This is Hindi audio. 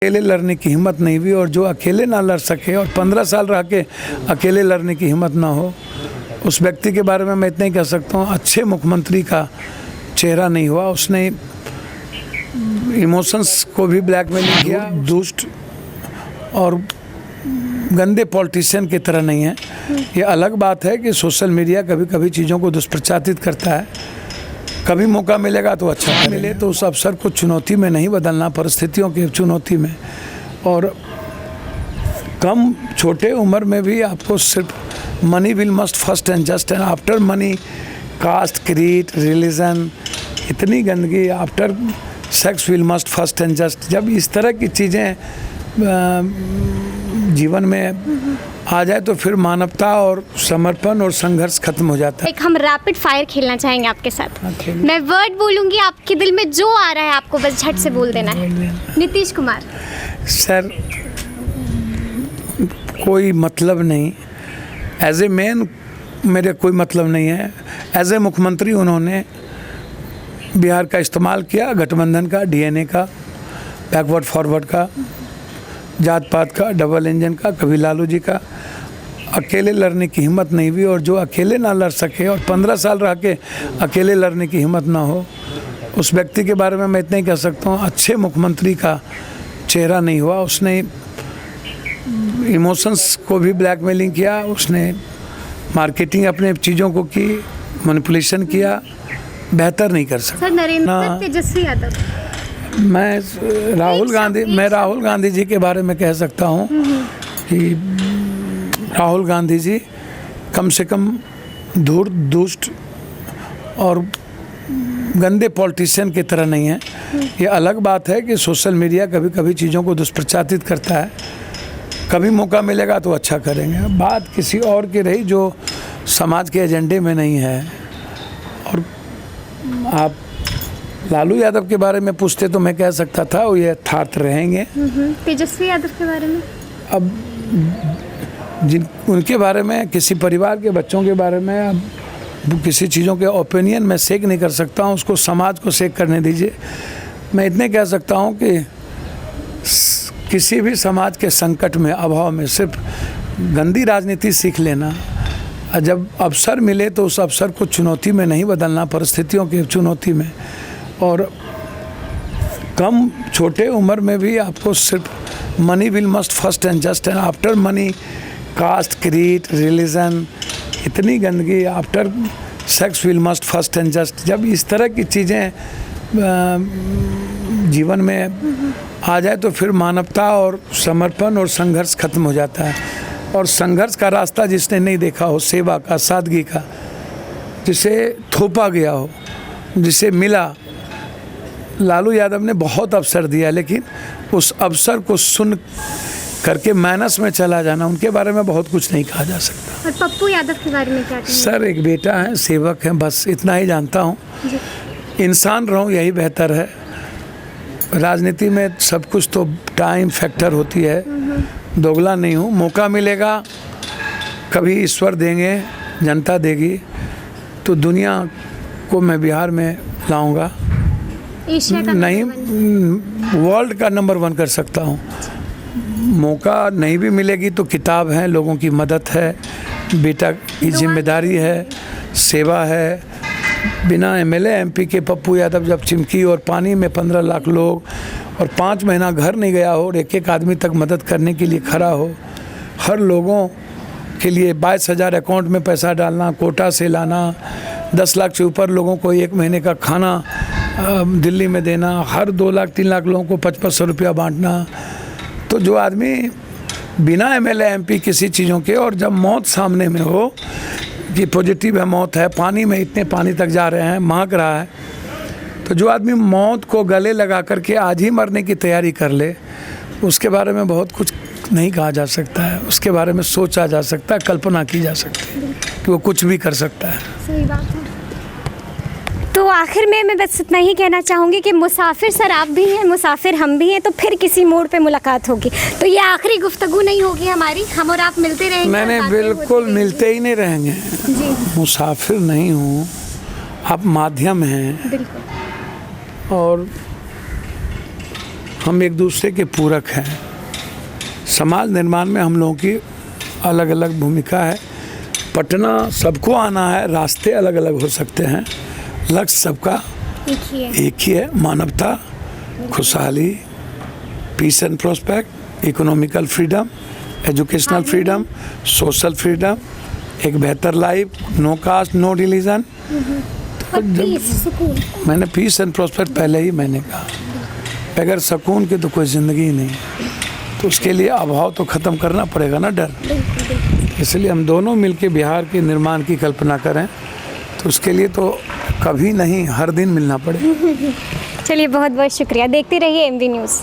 अकेले लड़ने की हिम्मत नहीं हुई, और जो अकेले ना लड़ सके और 15 साल रह के अकेले लड़ने की हिम्मत ना हो, उस व्यक्ति के बारे में मैं इतना ही कह सकता हूँ, अच्छे मुख्यमंत्री का चेहरा नहीं हुआ। उसने इमोशंस को भी ब्लैकमेलिंग किया, दुष्ट और गंदे पॉलिटिशियन की तरह नहीं है। ये अलग बात है कि सोशल मीडिया कभी कभी चीज़ों को दुष्प्रचारित करता है। कभी मौका मिलेगा तो अच्छा मिले तो उस अवसर को चुनौती में नहीं बदलना, परिस्थितियों की चुनौती में। और कम छोटे उम्र में भी आपको सिर्फ money will must first and just and after money caste creed religion, इतनी गंदगी, after sex will must first and just. जब इस तरह की चीज़ें जीवन में आ जाए तो फिर मानवता और समर्पण और संघर्ष खत्म हो जाता है। एक हम रैपिड फायर खेलना चाहेंगे आपके साथ। मैं वर्ड बोलूंगी, आपके दिल में जो आ रहा है आपको बस झट से बोल देना है। नीतीश कुमार। सर, कोई मतलब नहीं, एज ए मैन मेरे कोई मतलब नहीं है। एज ए मुख्यमंत्री उन्होंने बिहार का इस्तेमाल किया, गठबंधन का, डीएनए का, बैकवर्ड फॉरवर्ड का, जात पात का, डबल इंजन का, कभी लालू जी का। अकेले लड़ने की हिम्मत नहीं हुई, और जो अकेले ना लड़ सके और 15 साल रह के अकेले लड़ने की हिम्मत ना हो, उस व्यक्ति के बारे में मैं इतना ही कह सकता हूँ, अच्छे मुख्यमंत्री का चेहरा नहीं हुआ। उसने इमोशंस को भी ब्लैकमेलिंग किया, उसने मार्केटिंग अपने चीज़ों को की, मैनिपुलेशन किया, बेहतर नहीं कर सकता। सर, नरेंद्र तेजस्वी यादव। मैं राहुल गांधी जी के बारे में कह सकता हूँ कि राहुल गांधी जी कम से कम धूर्त, दुष्ट और गंदे पॉलिटिशियन की तरह नहीं है। ये अलग बात है कि सोशल मीडिया कभी कभी चीज़ों को दुष्प्रचारित करता है। कभी मौका मिलेगा तो अच्छा करेंगे। बात किसी और की रही जो समाज के एजेंडे में नहीं है। और आप लालू यादव के बारे में पूछते तो मैं कह सकता था वो ये यथार्थ रहेंगे। तेजस्वी यादव के बारे में, अब उनके बारे में, किसी परिवार के बच्चों के बारे में, अब किसी चीज़ों के ओपिनियन में शेक नहीं कर सकता हूँ, उसको समाज को शेक करने दीजिए। मैं इतने कह सकता हूँ कि किसी भी समाज के संकट में, अभाव में सिर्फ गंदी राजनीति सीख लेना, जब अवसर मिले तो उस अवसर को चुनौती में नहीं बदलना, परिस्थितियों की चुनौती में। और कम छोटे उम्र में भी आपको सिर्फ money will must first and just and after money caste creed religion, इतनी गंदगी, after sex will must first and just. जब इस तरह की चीज़ें जीवन में आ जाए तो फिर मानवता और समर्पण और संघर्ष खत्म हो जाता है। और संघर्ष का रास्ता जिसने नहीं देखा हो, सेवा का, सादगी का, जिसे थोपा गया हो, जिसे मिला, लालू यादव ने बहुत अवसर दिया, लेकिन उस अवसर को सुन करके माइनस में चला जाना, उनके बारे में बहुत कुछ नहीं कहा जा सकता। और पप्पू यादव के बारे में क्या कहेंगे? सर, एक बेटा है, सेवक है, बस इतना ही जानता हूँ। इंसान रहूँ यही बेहतर है। राजनीति में सब कुछ तो टाइम फैक्टर होती है, दोगला नहीं हूँ। मौका मिलेगा, कभी ईश्वर देंगे, जनता देगी, तो दुनिया को मैं बिहार में लाऊंगा। एशिया का नहीं, वर्ल्ड का नंबर 1 कर सकता हूँ। मौका नहीं भी मिलेगी तो किताब है, लोगों की मदद है, बेटा की जिम्मेदारी है, सेवा है। बिना एमएलए एमपी के पप्पू यादव जब चिमकी और पानी में 15 लाख लोग और 5 महीना घर नहीं गया हो और एक आदमी तक मदद करने के लिए खड़ा हो, हर लोगों के लिए 22,000 अकाउंट में पैसा डालना, कोटा से लाना, 10 लाख से ऊपर लोगों को 1 महीने का खाना दिल्ली में देना, हर 2 लाख 3 लाख लोगों को 5500 रुपया बांटना। तो जो आदमी बिना एमएलए एमपी किसी चीज़ों के, और जब मौत सामने में हो कि पॉजिटिव है, मौत है, पानी में इतने पानी तक जा रहे हैं, महक रहा है, तो जो आदमी मौत को गले लगा करके आज ही मरने की तैयारी कर ले, उसके बारे में बहुत कुछ नहीं कहा जा सकता है। उसके बारे में सोचा जा सकता है, कल्पना की जा सकती है कि वो कुछ भी कर सकता है। सही बात है। तो आखिर में मैं बस इतना ही कहना चाहूँगी कि मुसाफिर सर आप भी हैं, मुसाफिर हम भी हैं, तो फिर किसी मोड़ पे मुलाकात होगी। तो ये आखिरी गुफ्तगू नहीं होगी हमारी, हम और आप मिलते रहेंगे। मैंने बिल्कुल मिलते ही नहीं रहेंगे जी। मुसाफिर नहीं हूँ, आप माध्यम हैं। बिल्कुल। और हम एक दूसरे के पूरक हैं। समाज निर्माण में हम लोगों की अलग अलग भूमिका है। पटना सबको आना है, रास्ते अलग अलग हो सकते हैं, लक्ष्य सबका एक ही है, मानवता, खुशहाली, peace and prospect, economical freedom, educational freedom, social freedom, एक बेहतर life, no caste, no religion. तो जब मैंने पीस एंड प्रोस्पेक्ट पहले ही मैंने कहा, बगैर सुकून के तो कोई ज़िंदगी ही नहीं, तो उसके लिए अभाव तो ख़त्म करना पड़ेगा ना, डर। इसलिए हम दोनों मिलके बिहार के निर्माण की कल्पना करें, तो उसके लिए तो कभी नहीं, हर दिन मिलना पड़ेगा। चलिए, बहुत बहुत शुक्रिया। देखते रहिए MV न्यूज़।